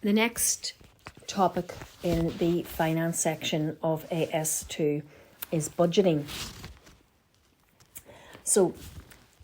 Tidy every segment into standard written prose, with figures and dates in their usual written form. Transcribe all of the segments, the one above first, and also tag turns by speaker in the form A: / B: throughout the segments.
A: The next topic in the finance section of AS2 is budgeting. So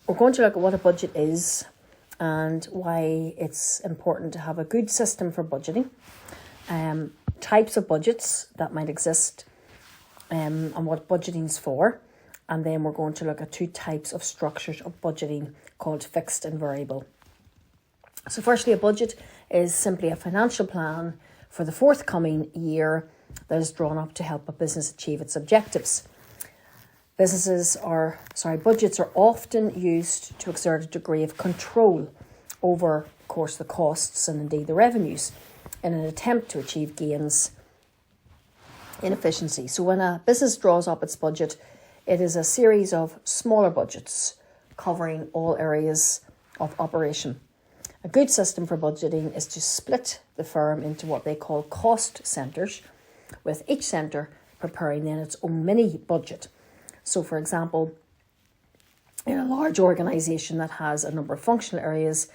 A: we're going to look at what a budget is and why it's important to have a good system for budgeting, types of budgets that might exist, and what budgeting's for. And then we're going to look at two types of structures of budgeting called fixed and variable. So firstly, a budget is simply a financial plan for the forthcoming year that is drawn up to help a business achieve its objectives. Budgets are often used to exert a degree of control over, of course, the costs and indeed the revenues in an attempt to achieve gains in efficiency. So when a business draws up its budget, it is a series of smaller budgets covering all areas of operation. A good system for budgeting is to split the firm into what they call cost centres, with each centre preparing then its own mini budget. So, for example, in a large organisation that has a number of functional areas,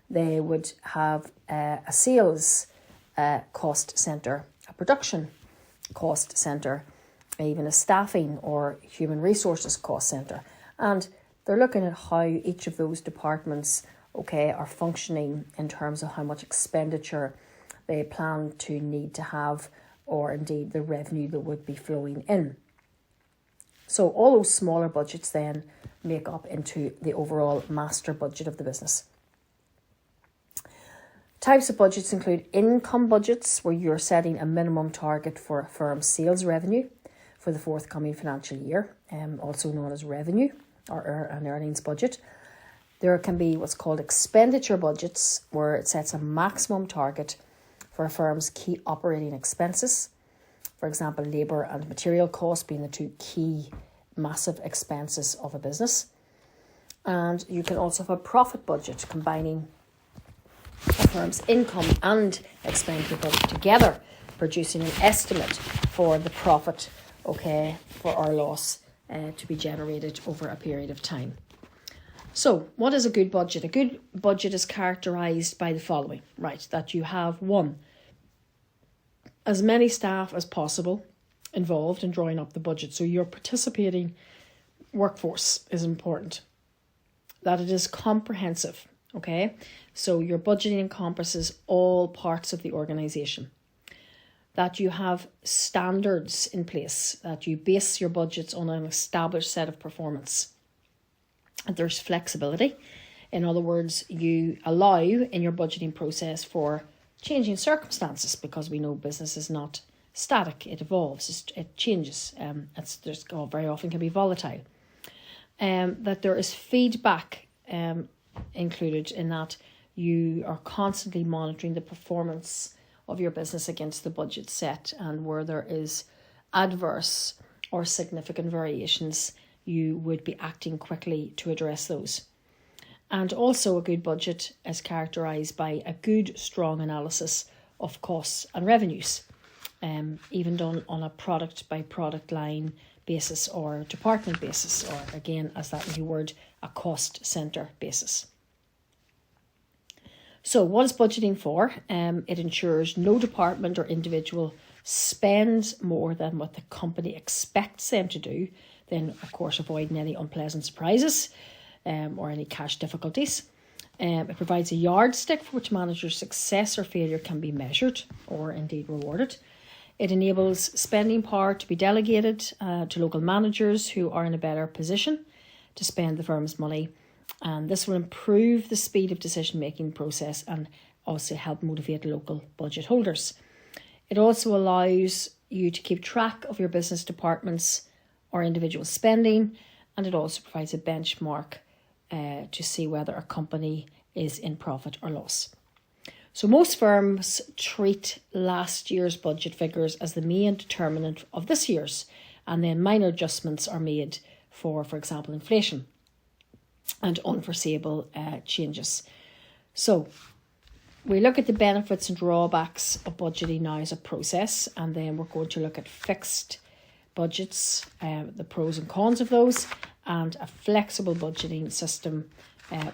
A: they would have a sales cost centre, a production cost centre, even a staffing or human resources cost centre. And they're looking at how each of those departments are functioning in terms of how much expenditure they plan to need to have, or indeed the revenue that would be flowing in. So all those smaller budgets then make up into the overall master budget of the business. Types of budgets include income budgets, where you're setting a minimum target for a firm's sales revenue for the forthcoming financial year, also known as revenue or an earnings budget. There can be what's called expenditure budgets, where it sets a maximum target for a firm's key operating expenses. For example, labour and material costs being the two key massive expenses of a business. And you can also have a profit budget, combining a firm's income and expenditure budget together, producing an estimate for the profit, for our loss to be generated over a period of time. So, what is a good budget? A good budget is characterised by the following, that you have, one, as many staff as possible involved in drawing up the budget. So your participating workforce is important. That it is comprehensive, So your budgeting encompasses all parts of the organisation. That you have standards in place, that you base your budgets on an established set of performance. And there's flexibility. In other words, you allow in your budgeting process for changing circumstances, because we know business is not static, it evolves, it changes. Very often can be volatile. That there is feedback included in that you are constantly monitoring the performance of your business against the budget set, and where there is adverse or significant variations, you would be acting quickly to address those. And also a good budget is characterised by a good, strong analysis of costs and revenues, even done on a product by product line basis or department basis, or again, as that new word, a cost centre basis. So what is budgeting for? It ensures no department or individual spends more than what the company expects them to do, then of course avoiding any unpleasant surprises or any cash difficulties. It provides a yardstick for which managers' success or failure can be measured or indeed rewarded. It enables spending power to be delegated to local managers who are in a better position to spend the firm's money, and this will improve the speed of decision-making process and also help motivate local budget holders. It also allows you to keep track of your business departments or individual spending, and it also provides a benchmark to see whether a company is in profit or loss. So most firms treat last year's budget figures as the main determinant of this year's, and then minor adjustments are made for example, inflation and unforeseeable changes. So we look at the benefits and drawbacks of budgeting now as a process, and then we're going to look at fixed budgets, the pros and cons of those, and a flexible budgeting system,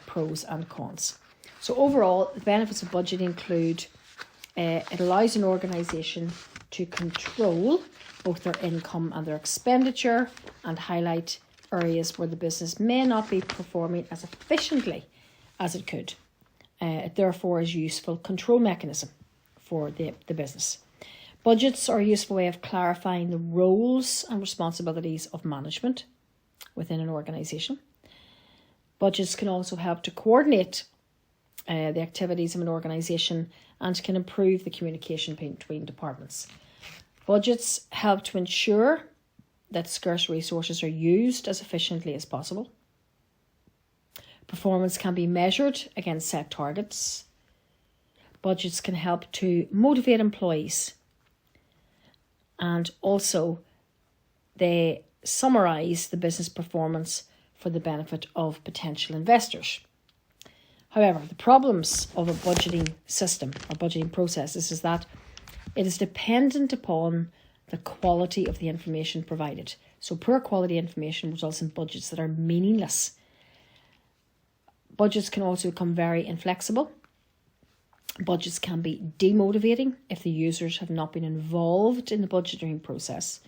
A: pros and cons. So overall, the benefits of budgeting include It allows an organisation to control both their income and their expenditure and highlight areas where the business may not be performing as efficiently as it could. It therefore is a useful control mechanism for the business. Budgets are a useful way of clarifying the roles and responsibilities of management within an organisation. Budgets can also help to coordinate the activities of an organisation and can improve the communication between departments. Budgets help to ensure that scarce resources are used as efficiently as possible. Performance can be measured against set targets. Budgets can help to motivate employees, and also they summarise the business performance for the benefit of potential investors. However, the problems of a budgeting system or budgeting process is that it is dependent upon the quality of the information provided. So poor quality information results in budgets that are meaningless. Budgets can also become very inflexible. Budgets can be demotivating if the users have not been involved in the budgeting process.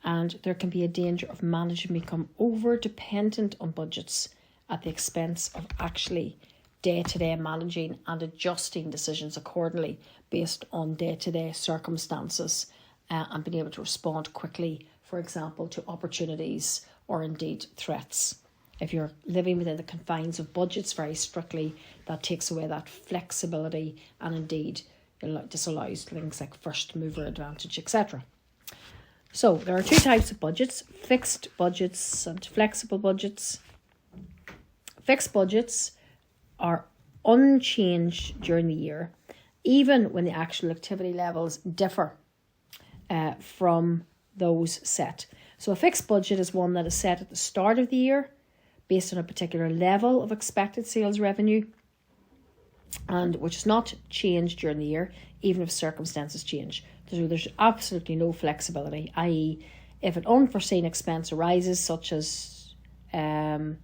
A: And there can be a danger of management become over-dependent on budgets at the expense of actually day-to-day managing and adjusting decisions accordingly based on day-to-day circumstances and being able to respond quickly, for example, to opportunities or indeed threats. If you're living within the confines of budgets very strictly, that takes away that flexibility and indeed disallows things like first mover advantage, etc. So there are two types of budgets: fixed budgets and flexible budgets. Fixed budgets are unchanged during the year, even when the actual activity levels differ from those set. So a fixed budget is one that is set at the start of the year based on a particular level of expected sales revenue, and which is not changed during the year, even if circumstances change. So there's absolutely no flexibility, i.e. if an unforeseen expense arises, such as an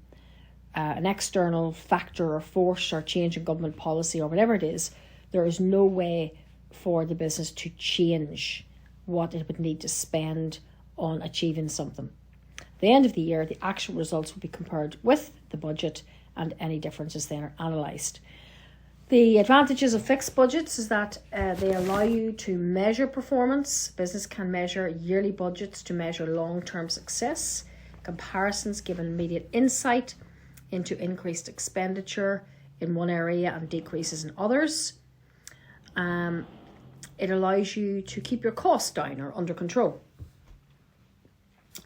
A: external factor or force or change in government policy or whatever it is, there is no way for the business to change what it would need to spend on achieving something. At the end of the year, the actual results will be compared with the budget and any differences then are analysed. The advantages of fixed budgets is that they allow you to measure performance. Business can measure yearly budgets to measure long-term success. Comparisons give immediate insight into increased expenditure in one area and decreases in others. It allows you to keep your costs down or under control.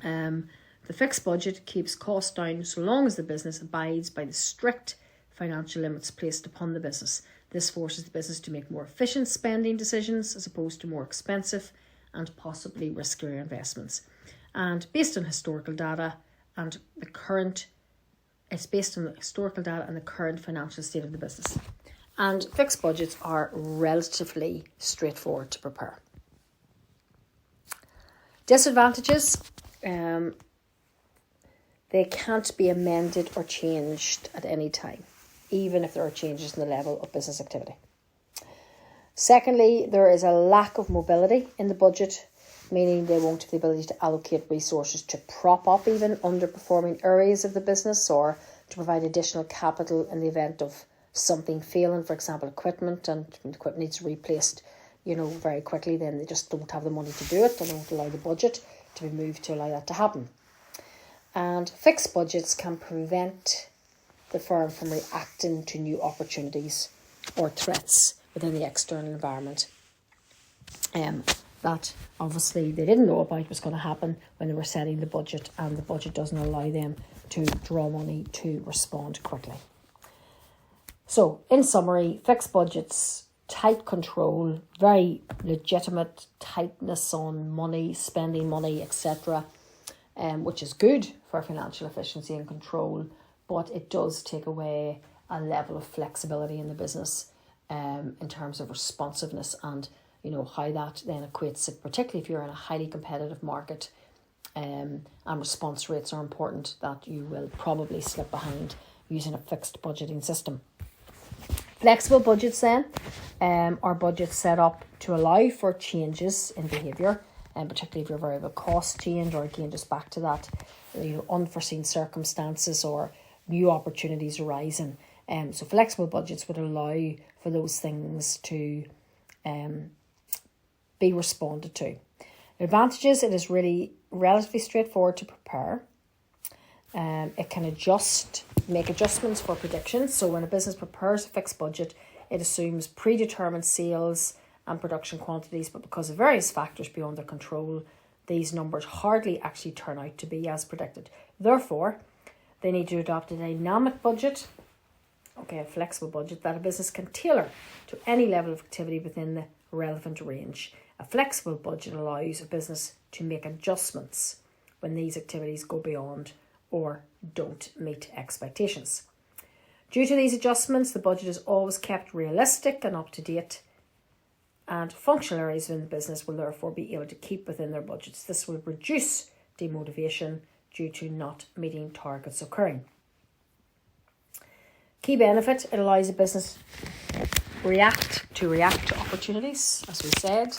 A: The fixed budget keeps costs down so long as the business abides by the strict financial limits placed upon the business. This forces the business to make more efficient spending decisions as opposed to more expensive and possibly riskier investments. And based on historical data and the current financial state of the business. And fixed budgets are relatively straightforward to prepare. Disadvantages, they can't be amended or changed at any time, even if there are changes in the level of business activity. Secondly, there is a lack of mobility in the budget, meaning they won't have the ability to allocate resources to prop up even underperforming areas of the business or to provide additional capital in the event of something failing, for example, equipment, and equipment needs replaced, very quickly, then they just don't have the money to do it. They don't allow the budget to be moved to allow that to happen. And fixed budgets can prevent the firm from reacting to new opportunities or threats within the external environment that obviously they didn't know about was going to happen when they were setting the budget, and the budget doesn't allow them to draw money to respond quickly. So in summary, fixed budgets, tight control, very legitimate tightness on money, spending money, etc., which is good for financial efficiency and control, but it does take away a level of flexibility in the business in terms of responsiveness and how that then equates it, particularly if you're in a highly competitive market and response rates are important, that you will probably slip behind using a fixed budgeting system. Flexible budgets then, our budget's set up to allow for changes in behaviour, and particularly if your variable costs change, or again, just back to that, unforeseen circumstances or new opportunities arising. So flexible budgets would allow for those things to be responded to. Advantages: it is really relatively straightforward to prepare. It can make adjustments for predictions. So when a business prepares a fixed budget, it assumes predetermined sales and production quantities, but because of various factors beyond their control, these numbers hardly actually turn out to be as predicted. Therefore, they need to adopt a dynamic budget, a flexible budget that a business can tailor to any level of activity within the relevant range. A flexible budget allows a business to make adjustments when these activities go beyond or don't meet expectations. Due to these adjustments, the budget is always kept realistic and up to date, and functional areas within the business will therefore be able to keep within their budgets. This will reduce demotivation due to not meeting targets occurring. Key benefit: it allows a business react to opportunities, as we said,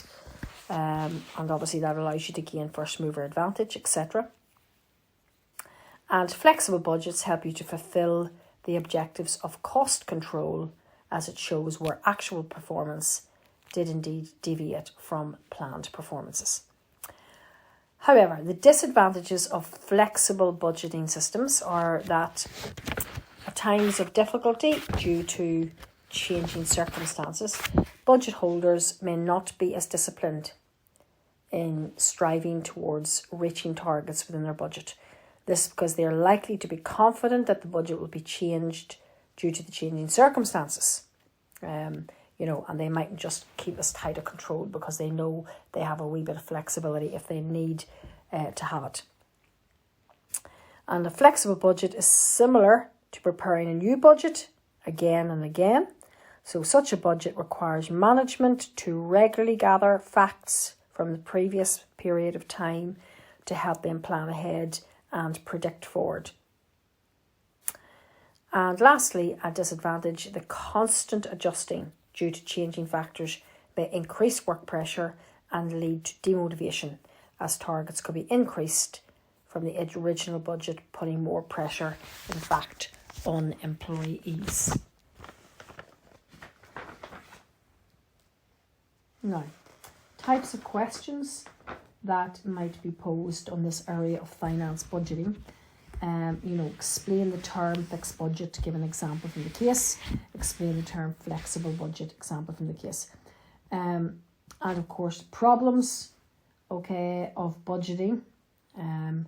A: and obviously that allows you to gain first mover advantage, etc. And flexible budgets help you to fulfill the objectives of cost control, as it shows where actual performance did indeed deviate from planned performances. However, the disadvantages of flexible budgeting systems are that at times of difficulty due to changing circumstances, budget holders may not be as disciplined in striving towards reaching targets within their budget. This because they are likely to be confident that the budget will be changed due to the changing circumstances. And they might just keep as tight a control because they know they have a wee bit of flexibility if they need to have it. And a flexible budget is similar to preparing a new budget again and again. So such a budget requires management to regularly gather facts from the previous period of time to help them plan ahead and predict forward. And lastly, a disadvantage: the constant adjusting due to changing factors may increase work pressure and lead to demotivation, as targets could be increased from the original budget, putting more pressure, in fact, on employees. Now, types of questions that might be posed on this area of finance budgeting. Explain the term fixed budget, give an example from the case. Explain the term flexible budget, example from the case. And of course, problems, of budgeting, and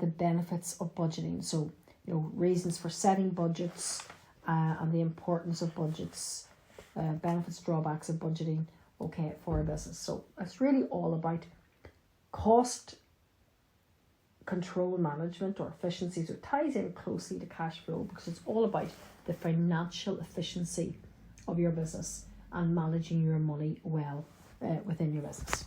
A: the benefits of budgeting. So, reasons for setting budgets, and the importance of budgets, benefits, drawbacks of budgeting, for a business. So it's really all about cost control management or efficiency. So it ties in closely to cash flow because it's all about the financial efficiency of your business and managing your money well within your business.